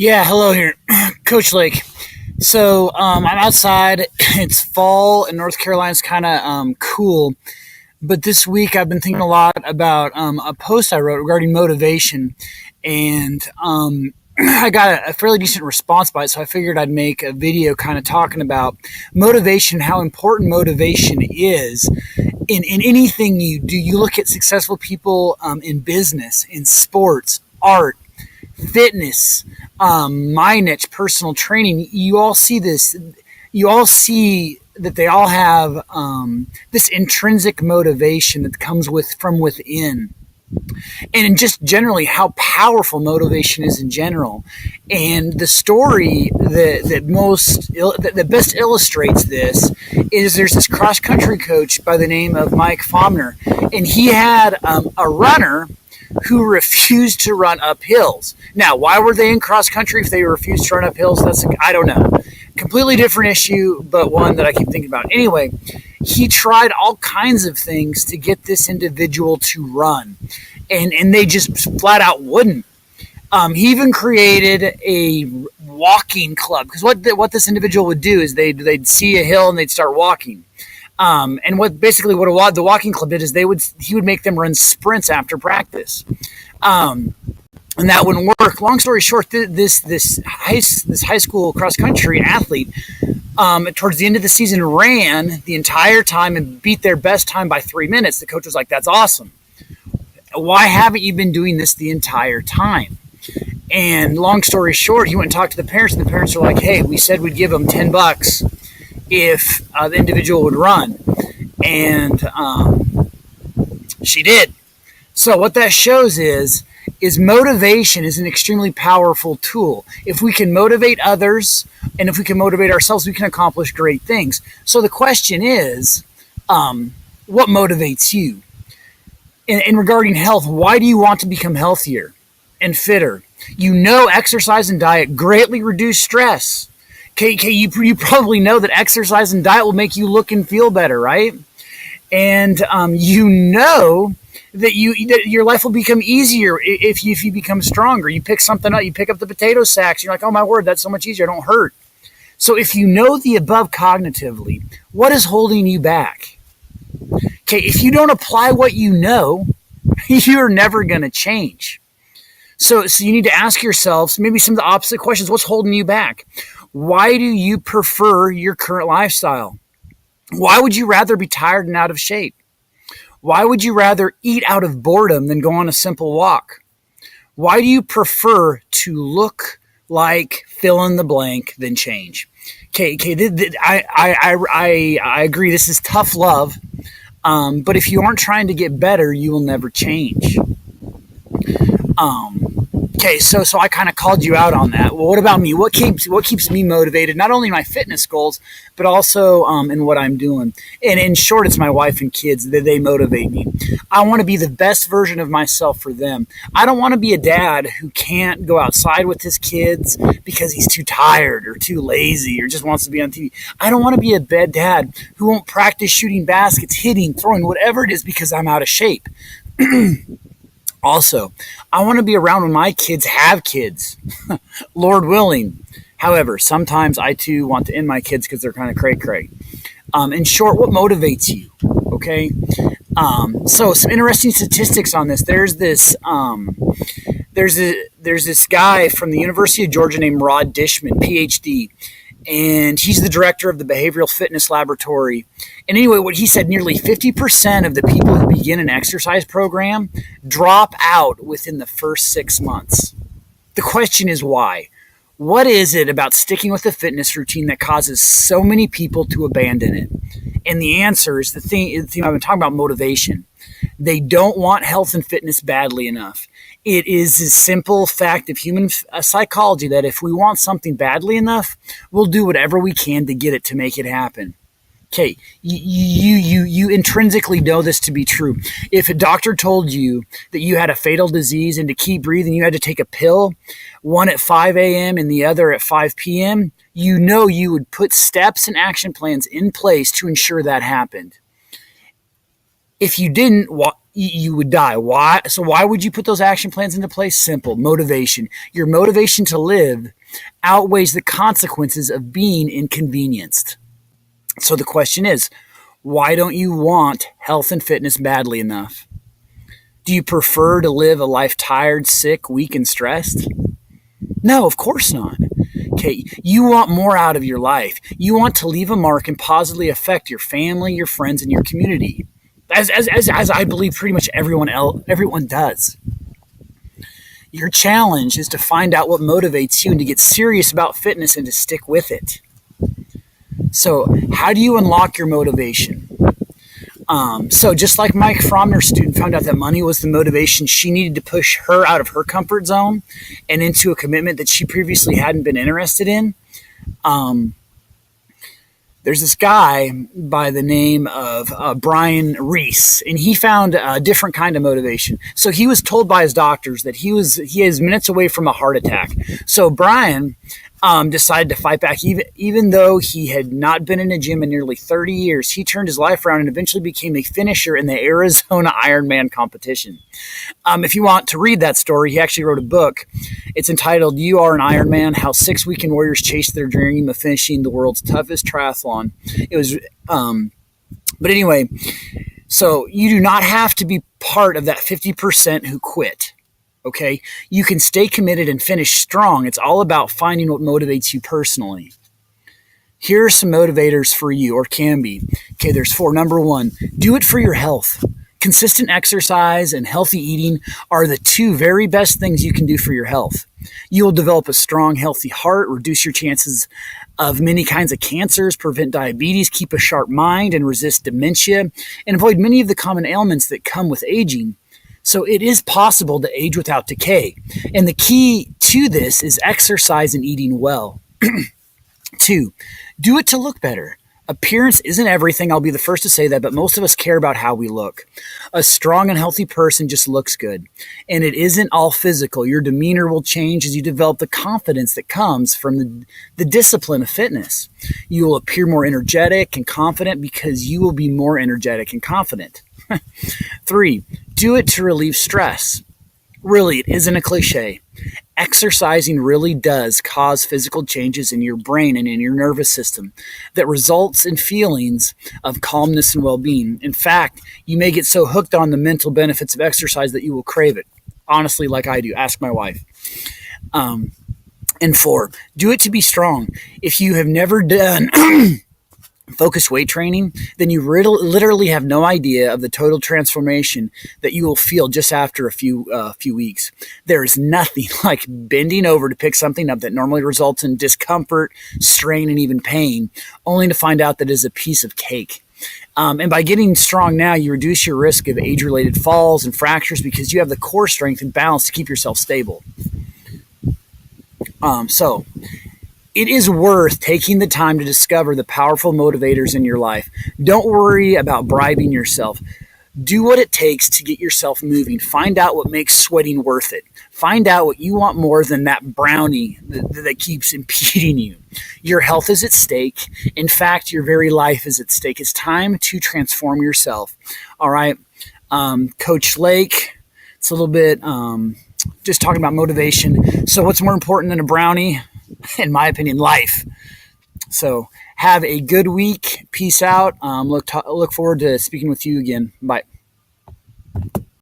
Yeah, hello here, Coach Lake. I'm outside. It's fall, and North Carolina's kind of cool. But this week, I've been thinking a lot about a post I wrote regarding motivation, and I got a fairly decent response by it. So I figured I'd make a video kind of talking about motivation, how important motivation is in anything you do. You look at successful people in business, in sports, art, fitness, my niche, personal training, you all see this. You all see that they all have this intrinsic motivation that comes from within, and in just generally how powerful motivation is in general. And the story that best illustrates this is there's this cross country coach by the name of Mike Faulkner, and he had a runner who refused to run up hills. Now, why were they in cross country if they refused to run up hills? I don't know. Completely different issue, but one that I keep thinking about. Anyway, he tried all kinds of things to get this individual to run, and they just flat out wouldn't. He even created a walking club because what this individual would do is they'd see a hill and they'd start walking. And what the walking club did is he would make them run sprints after practice, and that wouldn't work. Long story short, this high school cross country athlete, towards the end of the season, ran the entire time and beat their best time by 3 minutes. The coach was like, "That's awesome. Why haven't you been doing this the entire time?" And long story short, he went and talked to the parents, and the parents were like, "Hey, we said we'd give him $10 if the individual would run," and she did. So what that shows is motivation is an extremely powerful tool. If we can motivate others and if we can motivate ourselves, we can accomplish great things. So the question is, what motivates you? And regarding health, why do you want to become healthier and fitter? You know, exercise and diet greatly reduce stress. Okay, you probably know that exercise and diet will make you look and feel better, right? And you know that your life will become easier if you become stronger. You pick something up, you pick up the potato sacks, you're like, "Oh my word, that's so much easier, I don't hurt." So if you know the above cognitively, what is holding you back? Okay, if you don't apply what you know, you're never going to change. So you need to ask yourselves maybe some of the opposite questions. What's holding you back? Why do you prefer your current lifestyle? Why would you rather be tired and out of shape? Why would you rather eat out of boredom than go on a simple walk? Why do you prefer to look like fill in the blank than change? Okay, I agree. This is tough love, but if you aren't trying to get better, you will never change. Okay, so I kind of called you out on that. Well, what about me? What keeps me motivated? Not only in my fitness goals, but also in what I'm doing. And in short, it's my wife and kids that they motivate me. I want to be the best version of myself for them. I don't want to be a dad who can't go outside with his kids because he's too tired or too lazy or just wants to be on TV. I don't want to be a bad dad who won't practice shooting baskets, hitting, throwing, whatever it is because I'm out of shape. Also, I want to be around when my kids have kids, Lord willing. However, sometimes I too want to end my kids because they're kind of cray-cray. In short, what motivates you? Okay. So some interesting statistics on this. There's this guy from the University of Georgia named Rod Dishman, PhD, and he's the director of the Behavioral Fitness Laboratory. And anyway, what he said, nearly 50% of the people who begin an exercise program drop out within the first 6 months. The question is why? What is it about sticking with a fitness routine that causes so many people to abandon it? And the answer is the theme I've been talking about, motivation. They don't want health and fitness badly enough. It is a simple fact of human psychology that if we want something badly enough, we'll do whatever we can to get it, to make it happen. Okay, you intrinsically know this to be true. If a doctor told you that you had a fatal disease and to keep breathing you had to take a pill, one at 5 a.m. and the other at 5 p.m., you know you would put steps and action plans in place to ensure that happened. If you didn't, you would die. Why? So why would you put those action plans into place? Simple. Motivation. Your motivation to live outweighs the consequences of being inconvenienced. So the question is, why don't you want health and fitness badly enough? Do you prefer to live a life tired, sick, weak, and stressed? No, of course not. Okay, you want more out of your life. You want to leave a mark and positively affect your family, your friends, and your community. As I believe pretty much everyone does. Your challenge is to find out what motivates you and to get serious about fitness and to stick with it. So, how do you unlock your motivation? So just like Mike Fromner's student found out that money was the motivation she needed to push her out of her comfort zone and into a commitment that she previously hadn't been interested in, there's this guy by the name of Brian Reese, and he found a different kind of motivation. So he was told by his doctors that he is minutes away from a heart attack. So Brian decided to fight back. Even though he had not been in a gym in nearly 30 years, he turned his life around and eventually became a finisher in the Arizona Ironman competition. If you want to read that story, he actually wrote a book. It's entitled "You Are an Ironman: How 6 Weekend Warriors Chased Their Dream of Finishing the World's Toughest Triathlon." It was, but anyway, so you do not have to be part of that 50% who quit. Okay, you can stay committed and finish strong. It's all about finding what motivates you personally. Here are some motivators for you, or can be. Okay, there's 4. Number 1, do it for your health. Consistent exercise and healthy eating are the 2 very best things you can do for your health. You will develop a strong, healthy heart, reduce your chances of many kinds of cancers, prevent diabetes, keep a sharp mind, and resist dementia, and avoid many of the common ailments that come with aging. So it is possible to age without decay. And the key to this is exercise and eating well. 2, do it to look better. Appearance isn't everything, I'll be the first to say that, but most of us care about how we look. A strong and healthy person just looks good. And it isn't all physical. Your demeanor will change as you develop the confidence that comes from the discipline of fitness. You will appear more energetic and confident because you will be more energetic and confident. 3, do it to relieve stress. Really, it isn't a cliche. Exercising really does cause physical changes in your brain and in your nervous system that results in feelings of calmness and well-being. In fact, you may get so hooked on the mental benefits of exercise that you will crave it. Honestly, like I do. Ask my wife. And 4, do it to be strong. If you have never done focused weight training, then you literally have no idea of the total transformation that you will feel just after a few weeks. There is nothing like bending over to pick something up that normally results in discomfort, strain, and even pain, only to find out that it is a piece of cake. And by getting strong now, you reduce your risk of age-related falls and fractures because you have the core strength and balance to keep yourself stable. So it is worth taking the time to discover the powerful motivators in your life. Don't worry about bribing yourself. Do what it takes to get yourself moving. Find out what makes sweating worth it. Find out what you want more than that brownie that keeps impeding you. Your health is at stake. In fact, your very life is at stake. It's time to transform yourself. All right. Coach Lake, it's a little bit just talking about motivation. So what's more important than a brownie? In my opinion, life. So have a good week. Peace out. Look forward to speaking with you again. Bye.